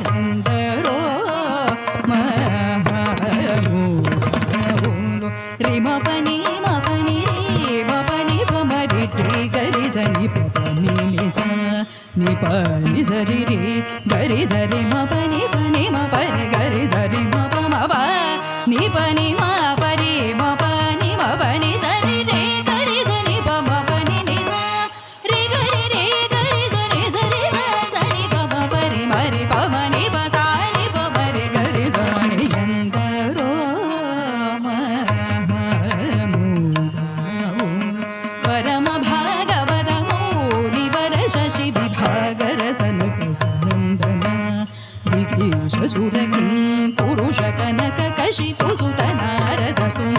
ಯಾರೆಂದರೋ ರಿಮ ಪನಿ ಮಪನಿ ಮಪನಿ ಪಮರಿ ರಿ ಗರಿ ಸನಿ ಪನಿ ನಿಸ ನಿ ಪನಿ ಸರಿ ರಿ ಗರಿ ಸರಿ ಮಪನಿ ಪನಿ ಮಪನಿ ಗರಿ ಸರಿ ಮಪ ಮಪ ನಿ ಪನಿ ಮಪರಿ ಮಪನಿ ಮಪನಿ ಸರಿ ರಿ ಗರಿ ಸನಿ ಪಮ ಪನಿ ನಿಸ ರಿ ಗರಿ ಸನಿ ಸರಿ ಸನಿ ಪಮ ಪರಿ ಮರಿ ಪಮನಿ ಪಸಾನಿ ಪಮರಿ ಗರಿ ಸನಿ ಎಂದರೋ ಪರಮ ಭಾಗವತ ಮೂನಿವರ ಶಶಿ ವಿಭಾಗರ ಸನುಕಸನಂದನ ದಿಗೀಶ ಸುರಕಿಂ ಪುರುಷ ಕನಕ ಕಶಿಪು ಸುತ ನಾರದ ಕುಂಡ